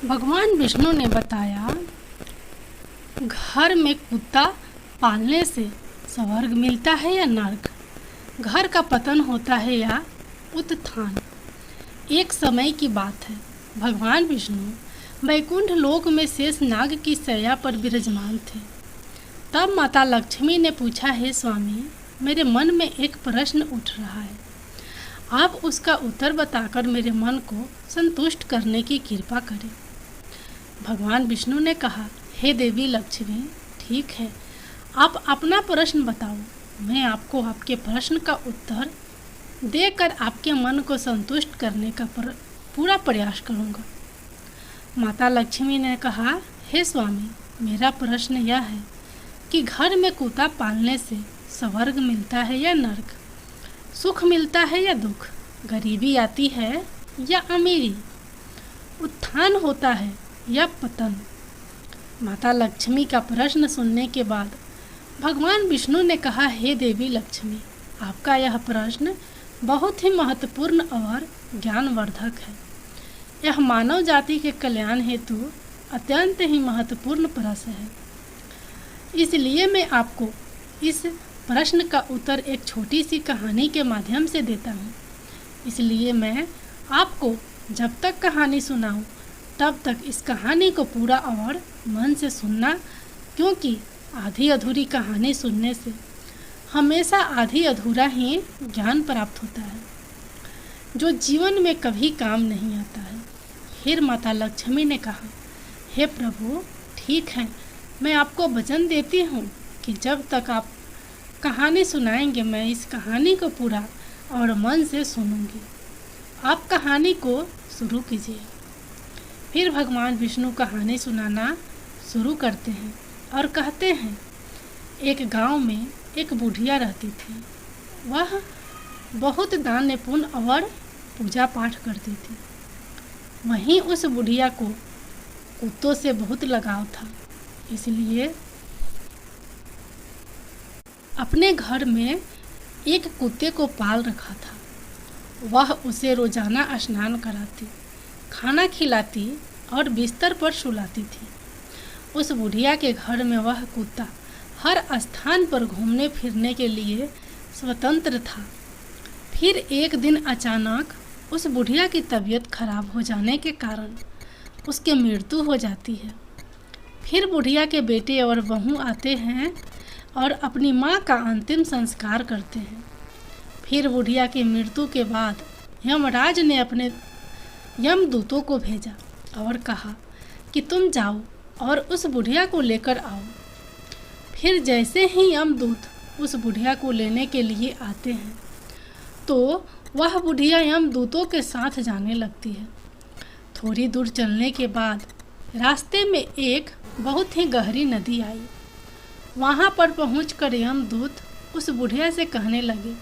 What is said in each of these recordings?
भगवान विष्णु ने बताया, घर में कुत्ता पालने से स्वर्ग मिलता है या नर्क, घर का पतन होता है या उत्थान। एक समय की बात है, भगवान विष्णु वैकुंठ लोक में शेष नाग की शैया पर विराजमान थे। तब माता लक्ष्मी ने पूछा, हे स्वामी, मेरे मन में एक प्रश्न उठ रहा है, आप उसका उत्तर बताकर मेरे मन को संतुष्ट करने की कृपा करें। भगवान विष्णु ने कहा, हे देवी लक्ष्मी, ठीक है, आप अपना प्रश्न बताओ, मैं आपको आपके प्रश्न का उत्तर देकर आपके मन को संतुष्ट करने का पूरा प्रयास करूंगा। माता लक्ष्मी ने कहा, हे स्वामी, मेरा प्रश्न यह है कि घर में कुत्ता पालने से स्वर्ग मिलता है या नर्क, सुख मिलता है या दुख, गरीबी आती है या अमीरी, उत्थान होता है या पतन। माता लक्ष्मी का प्रश्न सुनने के बाद भगवान विष्णु ने कहा, हे देवी लक्ष्मी, आपका यह प्रश्न बहुत ही महत्वपूर्ण और ज्ञानवर्धक है। यह मानव जाति के कल्याण हेतु अत्यंत ही महत्वपूर्ण प्रश्न है। इसलिए मैं आपको इस प्रश्न का उत्तर एक छोटी सी कहानी के माध्यम से देता हूँ। इसलिए मैं आपको जब तक कहानी सुनाऊँ तब तक इस कहानी को पूरा और मन से सुनना, क्योंकि आधी अधूरी कहानी सुनने से हमेशा आधी अधूरा ही ज्ञान प्राप्त होता है, जो जीवन में कभी काम नहीं आता है। फिर माता लक्ष्मी ने कहा, हे प्रभु, ठीक है, मैं आपको वचन देती हूँ कि जब तक आप कहानी सुनाएंगे मैं इस कहानी को पूरा और मन से सुनूंगी। आप कहानी को शुरू कीजिए। फिर भगवान विष्णु कहानी सुनाना शुरू करते हैं और कहते हैं, एक गांव में एक बुढ़िया रहती थी। वह बहुत दान पुण्य और पूजा पाठ करती थी। वहीं उस बुढ़िया को कुत्तों से बहुत लगाव था, इसलिए अपने घर में एक कुत्ते को पाल रखा था। वह उसे रोजाना स्नान कराती, खाना खिलाती और बिस्तर पर सुलाती थी। उस बुढ़िया के घर में वह कुत्ता हर स्थान पर घूमने फिरने के लिए स्वतंत्र था। फिर एक दिन अचानक उस बुढ़िया की तबीयत खराब हो जाने के कारण उसकी मृत्यु हो जाती है। फिर बुढ़िया के बेटे और बहू आते हैं और अपनी माँ का अंतिम संस्कार करते हैं। फिर बुढ़िया की मृत्यु के बाद यमराज ने अपने यमदूतों को भेजा और कहा कि तुम जाओ और उस बुढ़िया को लेकर आओ। फिर जैसे ही यमदूत उस बुढ़िया को लेने के लिए आते हैं तो वह बुढ़िया यमदूतों के साथ जाने लगती है। थोड़ी दूर चलने के बाद रास्ते में एक बहुत ही गहरी नदी आई। वहाँ पर पहुँचकर यमदूत उस बुढ़िया से कहने लगे,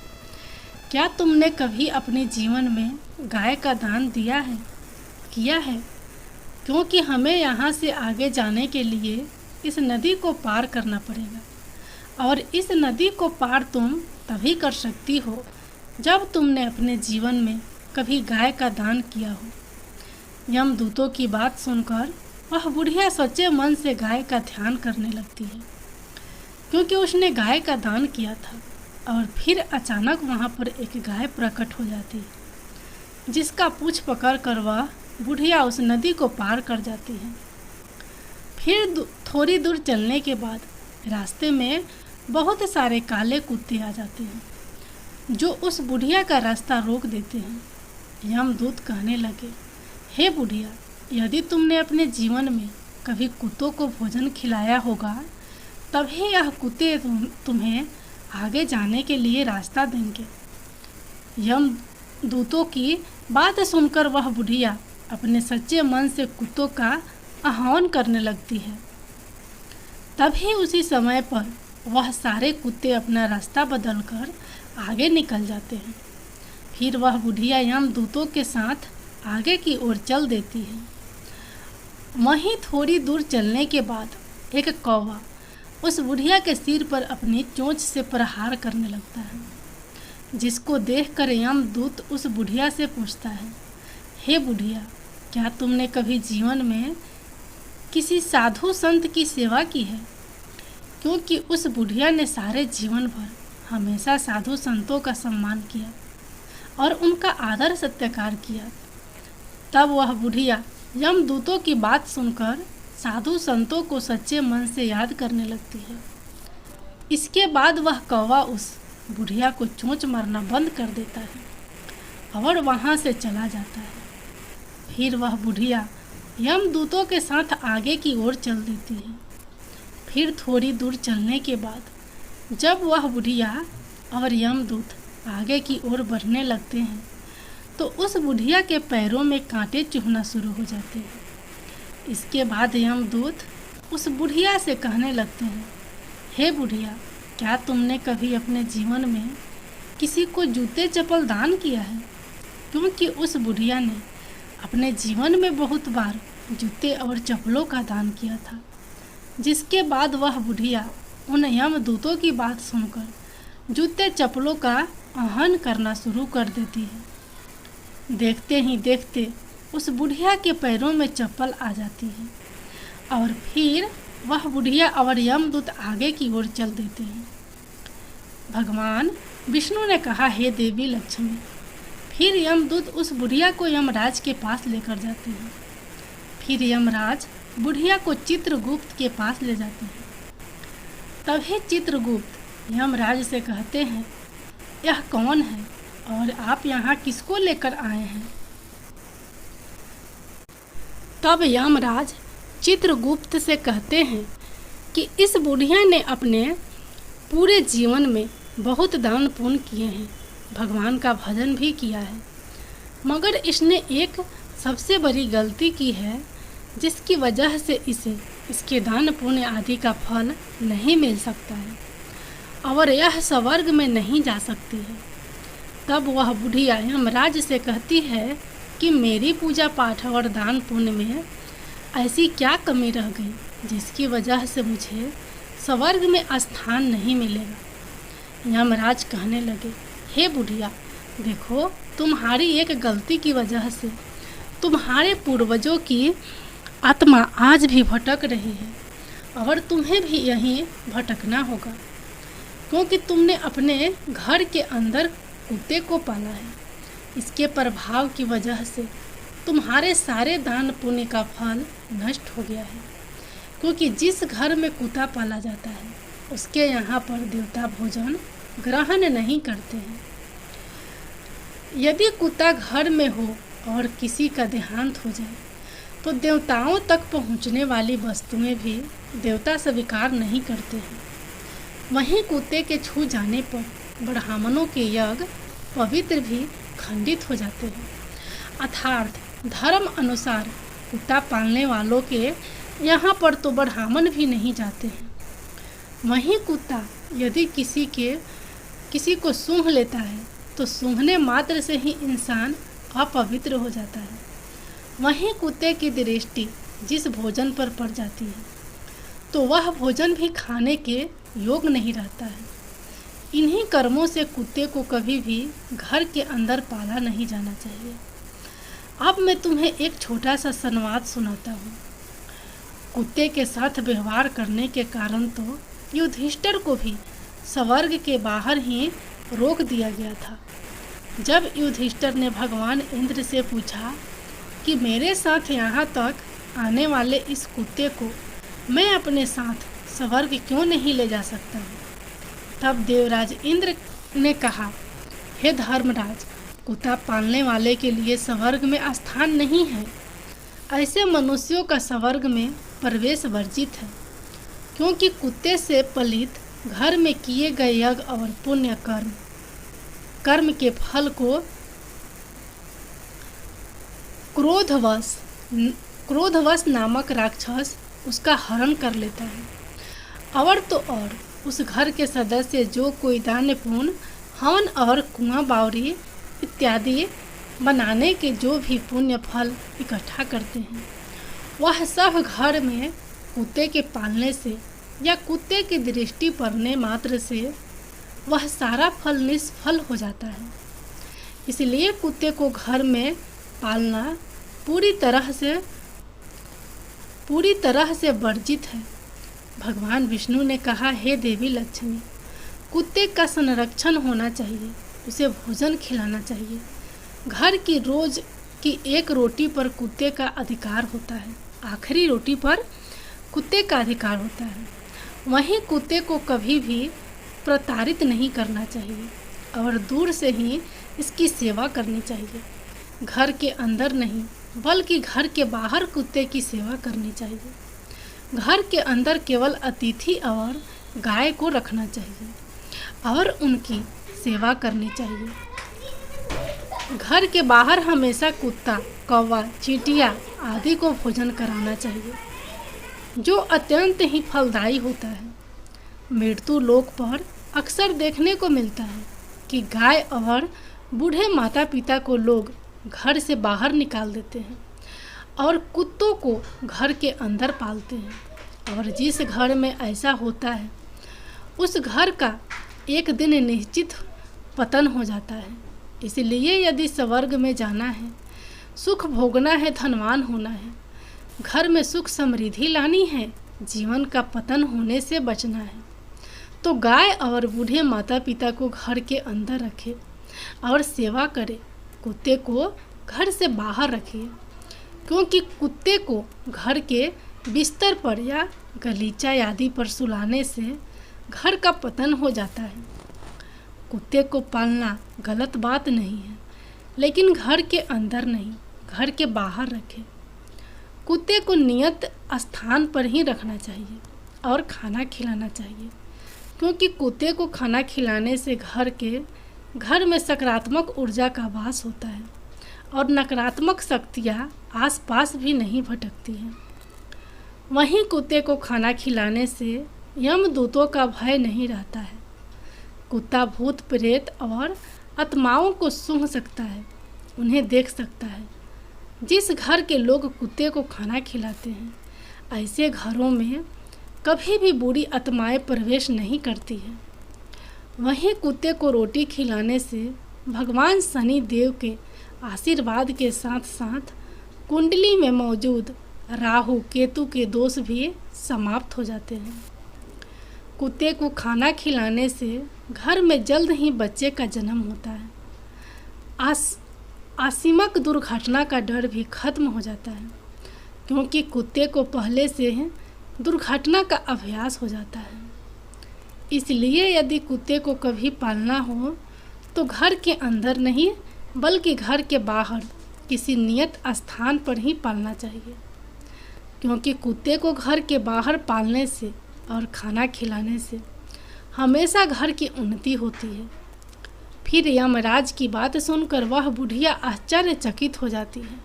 क्या तुमने कभी अपने जीवन में गाय का दान दिया है, किया है? क्योंकि हमें यहाँ से आगे जाने के लिए इस नदी को पार करना पड़ेगा और इस नदी को पार तुम तभी कर सकती हो जब तुमने अपने जीवन में कभी गाय का दान किया हो। यमदूतों की बात सुनकर वह बुढ़िया सच्चे मन से गाय का ध्यान करने लगती है, क्योंकि उसने गाय का दान किया था। और फिर अचानक वहाँ पर एक गाय प्रकट हो जाती है, जिसका पूंछ पकड़ कर वह बुढ़िया उस नदी को पार कर जाती है। फिर थोड़ी दूर चलने के बाद रास्ते में बहुत सारे काले कुत्ते आ जाते हैं, जो उस बुढ़िया का रास्ता रोक देते हैं। यमदूत कहने लगे, हे बुढ़िया, यदि तुमने अपने जीवन में कभी कुत्तों को भोजन खिलाया होगा तभी यह कुत्ते तुम्हें आगे जाने के लिए रास्ता देंगे। यमदूतों की बात सुनकर वह बुढ़िया अपने सच्चे मन से कुत्तों का आह्वान करने लगती है। तभी उसी समय पर वह सारे कुत्ते अपना रास्ता बदलकर आगे निकल जाते हैं। फिर वह बुढ़िया यमदूतों के साथ आगे की ओर चल देती है। वहीं थोड़ी दूर चलने के बाद एक कौवा उस बुढ़िया के सिर पर अपनी चोंच से प्रहार करने लगता है, जिसको देखकर यमदूत उस बुढ़िया से पूछता है, हे बुढ़िया, क्या तुमने कभी जीवन में किसी साधु संत की सेवा की है? क्योंकि उस बुढ़िया ने सारे जीवन भर हमेशा साधु संतों का सम्मान किया और उनका आदर सत्कार किया। तब वह बुढ़िया यमदूतों की बात सुनकर साधु संतों को सच्चे मन से याद करने लगती है। इसके बाद वह कौवा उस बुढ़िया को चोंच मारना बंद कर देता है और वहाँ से चला जाता है। फिर वह बुढ़िया यमदूतों के साथ आगे की ओर चल देती है। फिर थोड़ी दूर चलने के बाद जब वह बुढ़िया और यमदूत आगे की ओर बढ़ने लगते हैं तो उस बुढ़िया के पैरों में कांटे चुभना शुरू हो जाते हैं। इसके बाद यमदूत उस बुढ़िया से कहने लगते हैं, हे बुढ़िया, क्या तुमने कभी अपने जीवन में किसी को जूते चप्पल दान किया है? क्योंकि उस बुढ़िया ने अपने जीवन में बहुत बार जूते और चप्पलों का दान किया था। जिसके बाद वह बुढ़िया उन यमदूतों की बात सुनकर जूते चप्पलों का आहन करना शुरू कर देती है। देखते ही देखते उस बुढ़िया के पैरों में चप्पल आ जाती है और फिर वह बुढ़िया और यमदूत आगे की ओर चल देते हैं। भगवान विष्णु ने कहा, हे देवी लक्ष्मी। फिर यमदूत उस बुढ़िया को यमराज के पास लेकर जाते हैं। फिर यमराज बुढ़िया को चित्रगुप्त के पास ले जाते हैं। तभी चित्रगुप्त यमराज से कहते हैं, यह कौन है और आप यहाँ किसको लेकर आए हैं? तब यमराज चित्रगुप्त से कहते हैं कि इस बुढ़िया ने अपने पूरे जीवन में बहुत दान पुण्य किए हैं, भगवान का भजन भी किया है, मगर इसने एक सबसे बड़ी गलती की है जिसकी वजह से इसे इसके दान पुण्य आदि का फल नहीं मिल सकता है और यह स्वर्ग में नहीं जा सकती है। तब वह बुढ़िया यमराज से कहती है कि मेरी पूजा पाठ और दान पुण्य में ऐसी क्या कमी रह गई जिसकी वजह से मुझे स्वर्ग में स्थान नहीं मिलेगा। यमराज कहने लगे, हे बुढ़िया, देखो, तुम्हारी एक गलती की वजह से तुम्हारे पूर्वजों की आत्मा आज भी भटक रही है और तुम्हें भी यहीं भटकना होगा, क्योंकि तुमने अपने घर के अंदर कुत्ते को पाला है। इसके प्रभाव की वजह से तुम्हारे सारे दान पुण्य का फल नष्ट हो गया है, क्योंकि जिस घर में कुत्ता पाला जाता है उसके यहाँ पर देवता भोजन ग्रहण नहीं करते हैं। यदि कुत्ता घर में हो और किसी का देहांत हो जाए तो देवताओं तक पहुँचने वाली वस्तुएं भी देवता स्वीकार नहीं करते हैं। वहीं कुत्ते के छू जाने पर ब्राह्मणों के यज्ञ पवित्र भी खंडित हो जाते हैं। अर्थात धर्म अनुसार कुत्ता पालने वालों के यहाँ पर तो ब्राह्मण भी नहीं जाते हैं। वहीं कुत्ता यदि किसी को सूंघ लेता है तो सूंघने मात्र से ही इंसान अपवित्र हो जाता है। वहीं कुत्ते की दृष्टि जिस भोजन पर पड़ जाती है तो वह भोजन भी खाने के योग्य नहीं रहता है। इन्हीं कर्मों से कुत्ते को कभी भी घर के अंदर पाला नहीं जाना चाहिए। अब मैं तुम्हें एक छोटा सा संवाद सुनाता हूँ। कुत्ते के साथ व्यवहार करने के कारण तो युधिष्ठिर को भी स्वर्ग के बाहर ही रोक दिया गया था। जब युधिष्ठिर ने भगवान इंद्र से पूछा कि मेरे साथ यहाँ तक आने वाले इस कुत्ते को मैं अपने साथ स्वर्ग क्यों नहीं ले जा सकता हूँ, तब देवराज इंद्र ने कहा, हे धर्मराज, कुत्ता पालने वाले के लिए स्वर्ग में स्थान नहीं है। ऐसे मनुष्यों का स्वर्ग में प्रवेश वर्जित है, क्योंकि कुत्ते से पलित घर में किए गए यज्ञ और पुण्य कर्म के फल को क्रोधवश नामक राक्षस उसका हरण कर लेता है। और तो और उस घर के सदस्य जो कोई दान पुण्य हवन और कुआं बावरी इत्यादि बनाने के जो भी पुण्य फल इकट्ठा करते हैं, वह सब घर में कुत्ते के पालने से या कुत्ते की दृष्टि पड़ने मात्र से वह सारा फल निष्फल हो जाता है। इसलिए कुत्ते को घर में पालना पूरी तरह से वर्जित है। भगवान विष्णु ने कहा, हे देवी लक्ष्मी, कुत्ते का संरक्षण होना चाहिए, उसे भोजन खिलाना चाहिए। घर की रोज की एक रोटी पर कुत्ते का अधिकार होता है, आखिरी रोटी पर कुत्ते का अधिकार होता है। वहीं कुत्ते को कभी भी प्रताड़ित नहीं करना चाहिए और दूर से ही इसकी सेवा करनी चाहिए। घर के अंदर नहीं बल्कि घर के बाहर कुत्ते की सेवा करनी चाहिए। घर के अंदर केवल अतिथि और गाय को रखना चाहिए और उनकी सेवा करनी चाहिए। घर के बाहर हमेशा कुत्ता, कौवा, चींटियाँ आदि को भोजन कराना चाहिए, जो अत्यंत ही फलदायी होता है। मृत्यु लोक पर अक्सर देखने को मिलता है कि गाय और बूढ़े माता पिता को लोग घर से बाहर निकाल देते हैं और कुत्तों को घर के अंदर पालते हैं। और जिस घर में ऐसा होता है उस घर का एक दिन निश्चित पतन हो जाता है। इसलिए यदि स्वर्ग में जाना है, सुख भोगना है, धनवान होना है, घर में सुख समृद्धि लानी है, जीवन का पतन होने से बचना है, तो गाय और बूढ़े माता पिता को घर के अंदर रखे और सेवा करे। कुत्ते को घर से बाहर रखिए, क्योंकि कुत्ते को घर के बिस्तर पर या गलीचा आदि पर सुलाने से घर का पतन हो जाता है। कुत्ते को पालना गलत बात नहीं है, लेकिन घर के अंदर नहीं, घर के बाहर रखें। कुत्ते को नियत स्थान पर ही रखना चाहिए और खाना खिलाना चाहिए, क्योंकि कुत्ते को खाना खिलाने से घर में सकारात्मक ऊर्जा का वास होता है और नकारात्मक शक्तियाँ आसपास भी नहीं भटकती हैं। वहीं कुत्ते को खाना खिलाने से यमदूतों का भय नहीं रहता है। कुत्ता भूत प्रेत और आत्माओं को सूंघ सकता है, उन्हें देख सकता है। जिस घर के लोग कुत्ते को खाना खिलाते हैं, ऐसे घरों में कभी भी बुरी आत्माएं प्रवेश नहीं करती हैं। वहीं कुत्ते को रोटी खिलाने से भगवान शनि देव के आशीर्वाद के साथ साथ कुंडली में मौजूद राहु केतु के दोष भी समाप्त हो जाते हैं। कुत्ते को खाना खिलाने से घर में जल्द ही बच्चे का जन्म होता है। आकस्मिक दुर्घटना का डर भी खत्म हो जाता है, क्योंकि कुत्ते को पहले से ही दुर्घटना का अभ्यास हो जाता है। इसलिए यदि कुत्ते को कभी पालना हो तो घर के अंदर नहीं बल्कि घर के बाहर किसी नियत स्थान पर ही पालना चाहिए, क्योंकि कुत्ते को घर के बाहर पालने से और खाना खिलाने से हमेशा घर की उन्नति होती है। फिर यमराज की बात सुनकर वह बुढ़िया आश्चर्यचकित हो जाती है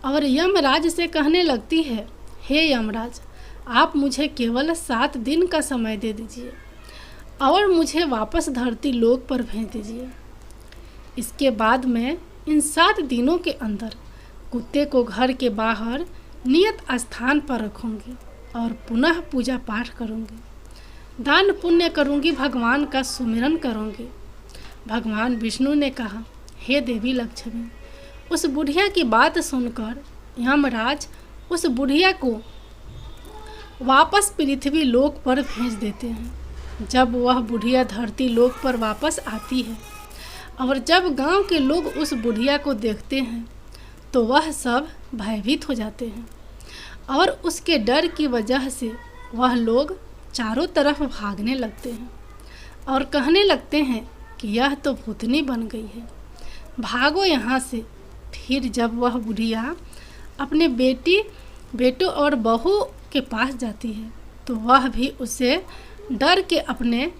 और यमराज से कहने लगती है, हे यमराज, आप मुझे केवल 7 दिन का समय दे दीजिए और मुझे वापस धरती लोक पर भेज दीजिए। इसके बाद मैं इन 7 दिनों के अंदर कुत्ते को घर के बाहर नियत स्थान पर रखूंगी और पुनः पूजा पाठ करूंगी, दान पुण्य करूंगी, भगवान का सुमिरन करूंगी। भगवान विष्णु ने कहा, हे देवी लक्ष्मी। उस बुढ़िया की बात सुनकर यमराज उस बुढ़िया को वापस पृथ्वी लोक पर भेज देते हैं। जब वह बुढ़िया धरती लोक पर वापस आती है और जब गांव के लोग उस बुढ़िया को देखते हैं तो वह सब भयभीत हो जाते हैं और उसके डर की वजह से वह लोग चारों तरफ भागने लगते हैं और कहने लगते हैं कि यह तो भूतनी बन गई है, भागो यहाँ से। फिर जब वह बुढ़िया अपने बेटों और बहू के पास जाती है तो वह भी उसे डर के अपने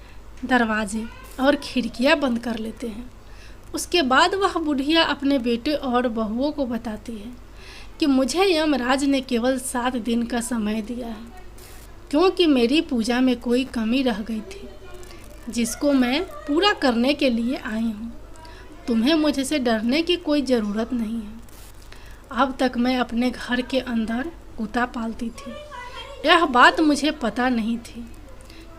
दरवाजे और खिड़कियां बंद कर लेते हैं। उसके बाद वह बुढ़िया अपने बेटे और बहुओं को बताती है कि मुझे यमराज ने केवल 7 दिन का समय दिया है, क्योंकि मेरी पूजा में कोई कमी रह गई थी जिसको मैं पूरा करने के लिए आई हूँ। तुम्हें मुझसे डरने की कोई ज़रूरत नहीं है। अब तक मैं अपने घर के अंदर कुत्ता पालती थी, यह बात मुझे पता नहीं थी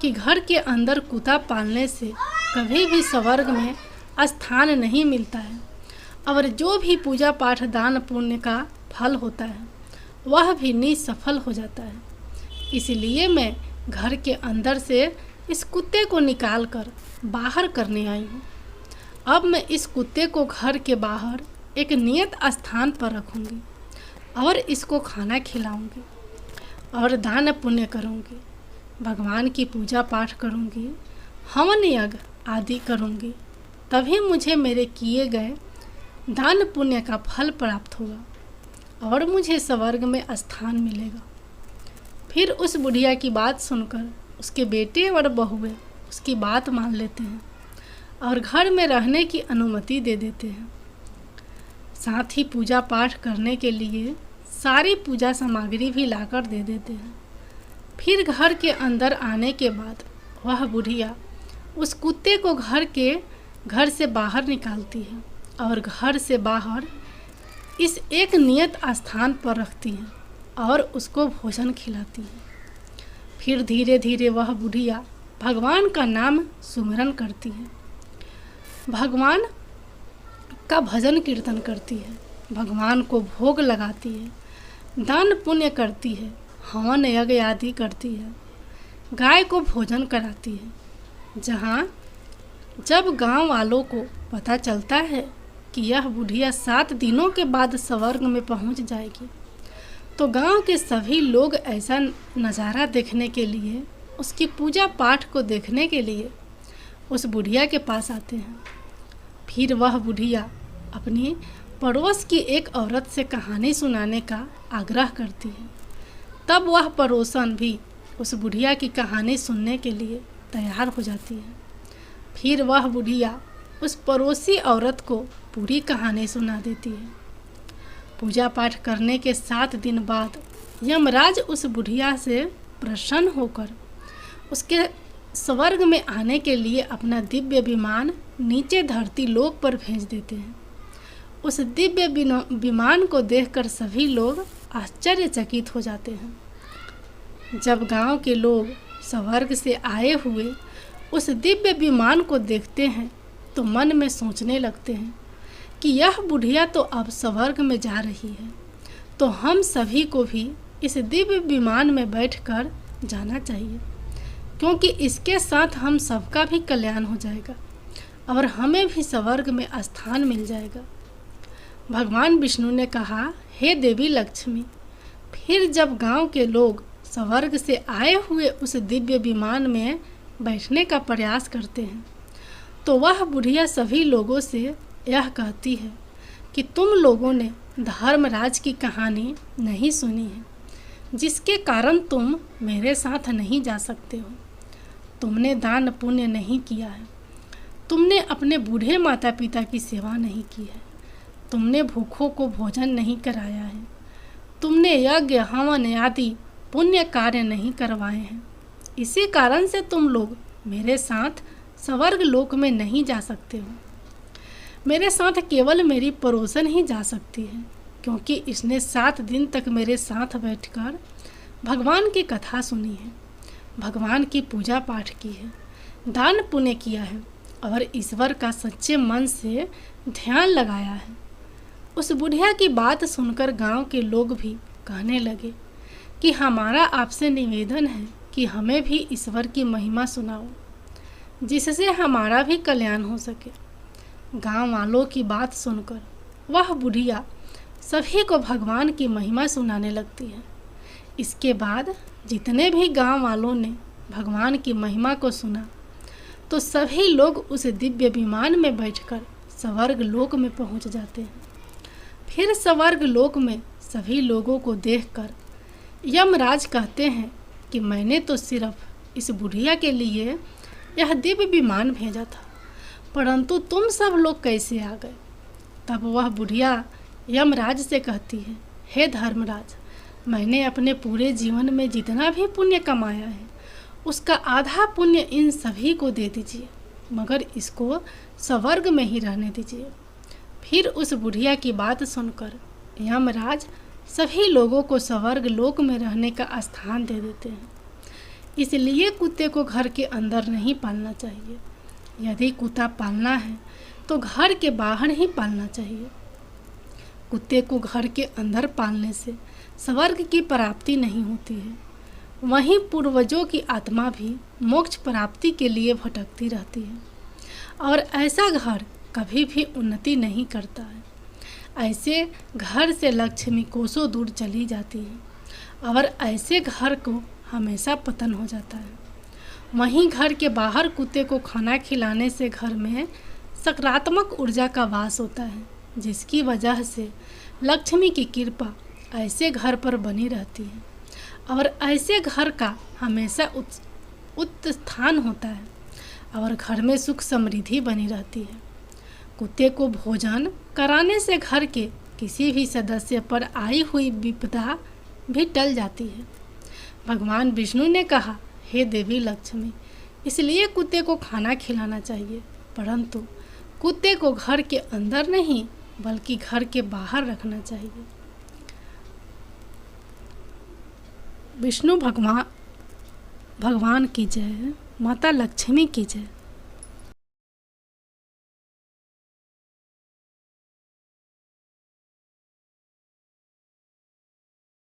कि घर के अंदर कुत्ता पालने से कभी भी स्वर्ग में स्थान नहीं मिलता है और जो भी पूजा पाठ दान पुण्य का फल होता है वह भी निसफल हो जाता है। इसलिए मैं घर के अंदर से इस कुत्ते को निकाल कर बाहर करने आई हूँ। अब मैं इस कुत्ते को घर के बाहर एक नियत स्थान पर रखूँगी और इसको खाना खिलाऊँगी और दान पुण्य करूँगी, भगवान की पूजा पाठ करूँगी, हवन यज्ञ आदि करूँगी। तभी मुझे मेरे किए गए दान पुण्य का फल प्राप्त होगा और मुझे स्वर्ग में स्थान मिलेगा। फिर उस बुढ़िया की बात सुनकर उसके बेटे और बहुएं उसकी बात मान लेते हैं और घर में रहने की अनुमति दे देते हैं। साथ ही पूजा पाठ करने के लिए सारी पूजा सामग्री भी लाकर दे देते हैं। फिर घर के अंदर आने के बाद वह बुढ़िया उस कुत्ते को घर से बाहर निकालती है और घर से बाहर इस एक नियत स्थान पर रखती है और उसको भोजन खिलाती है। फिर धीरे धीरे वह बुढ़िया भगवान का नाम सुमिरन करती है, भगवान का भजन कीर्तन करती है, भगवान को भोग लगाती है, दान पुण्य करती है, हवन यज्ञ आदि करती है, गाय को भोजन कराती है। जब गांव वालों को पता चलता है कि यह बुढ़िया 7 दिनों के बाद स्वर्ग में पहुंच जाएगी, तो गांव के सभी लोग ऐसा नज़ारा देखने के लिए, उसकी पूजा पाठ को देखने के लिए उस बुढ़िया के पास आते हैं। फिर वह बुढ़िया अपनी पड़ोस की एक औरत से कहानी सुनाने का आग्रह करती है। तब वह पड़ोसन भी उस बुढ़िया की कहानी सुनने के लिए तैयार हो जाती है। फिर वह बुढ़िया उस पड़ोसी औरत को पूरी कहानी सुना देती है। पूजा पाठ करने के 7 दिन बाद यमराज उस बुढ़िया से प्रसन्न होकर उसके स्वर्ग में आने के लिए अपना दिव्य विमान नीचे धरती लोक पर भेज देते हैं। उस दिव्य विमान को देखकर सभी लोग आश्चर्यचकित हो जाते हैं। जब गांव के लोग स्वर्ग से आए हुए उस दिव्य विमान को देखते हैं तो मन में सोचने लगते हैं कि यह बुढ़िया तो अब स्वर्ग में जा रही है, तो हम सभी को भी इस दिव्य विमान में बैठकर जाना चाहिए, क्योंकि इसके साथ हम सबका भी कल्याण हो जाएगा और हमें भी स्वर्ग में स्थान मिल जाएगा। भगवान विष्णु ने कहा, हे देवी लक्ष्मी। फिर जब गांव के लोग स्वर्ग से आए हुए उस दिव्य विमान में बैठने का प्रयास करते हैं तो वह बुढ़िया सभी लोगों से यह कहती है कि तुम लोगों ने धर्मराज की कहानी नहीं सुनी है, जिसके कारण तुम मेरे साथ नहीं जा सकते हो। तुमने दान पुण्य नहीं किया है, तुमने अपने बूढ़े माता पिता की सेवा नहीं की है, तुमने भूखों को भोजन नहीं कराया है, तुमने यज्ञ हवन आदि पुण्य कार्य नहीं करवाए हैं। इसी कारण से तुम लोग मेरे साथ स्वर्ग लोक में नहीं जा सकते हो। मेरे साथ केवल मेरी पड़ोसन ही जा सकती है, क्योंकि इसने 7 दिन तक मेरे साथ बैठकर भगवान की कथा सुनी है, भगवान की पूजा पाठ की है, दान पुण्य किया है और ईश्वर का सच्चे मन से ध्यान लगाया है। उस बुढ़िया की बात सुनकर गांव के लोग भी कहने लगे कि हमारा आपसे निवेदन है कि हमें भी ईश्वर की महिमा सुनाओ, जिससे हमारा भी कल्याण हो सके। गांव वालों की बात सुनकर वह बुढ़िया सभी को भगवान की महिमा सुनाने लगती है। इसके बाद जितने भी गांव वालों ने भगवान की महिमा को सुना तो सभी लोग उस दिव्य विमान में बैठकर स्वर्ग लोक में पहुंच जाते हैं। फिर स्वर्ग लोक में सभी लोगों को देखकर यमराज कहते हैं कि मैंने तो सिर्फ इस बुढ़िया के लिए यह दिव्य विमान भेजा था, परंतु तुम सब लोग कैसे आ गए। तब वह बुढ़िया यमराज से कहती है, हे धर्मराज, मैंने अपने पूरे जीवन में जितना भी पुण्य कमाया है उसका आधा पुण्य इन सभी को दे दीजिए, मगर इसको स्वर्ग में ही रहने दीजिए। फिर उस बुढ़िया की बात सुनकर यमराज सभी लोगों को स्वर्ग लोक में रहने का स्थान दे देते हैं। इसलिए कुत्ते को घर के अंदर नहीं पालना चाहिए। यदि कुत्ता पालना है तो घर के बाहर ही पालना चाहिए। कुत्ते को घर के अंदर पालने से स्वर्ग की प्राप्ति नहीं होती है, वहीं पूर्वजों की आत्मा भी मोक्ष प्राप्ति के लिए भटकती रहती है और ऐसा घर कभी भी उन्नति नहीं करता है। ऐसे घर से लक्ष्मी कोसों दूर चली जाती है और ऐसे घर को हमेशा पतन हो जाता है। वहीं घर के बाहर कुत्ते को खाना खिलाने से घर में सकारात्मक ऊर्जा का वास होता है, जिसकी वजह से लक्ष्मी की कृपा ऐसे घर पर बनी रहती है और ऐसे घर का हमेशा उत्थान होता है और घर में सुख समृद्धि बनी रहती है। कुत्ते को भोजन कराने से घर के किसी भी सदस्य पर आई हुई विपदा भी टल जाती है। भगवान विष्णु ने कहा, हे देवी लक्ष्मी, इसलिए कुत्ते को खाना खिलाना चाहिए, परंतु कुत्ते को घर के अंदर नहीं बल्कि घर के बाहर रखना चाहिए। विष्णु भगवान की जय, माता लक्ष्मी की जय।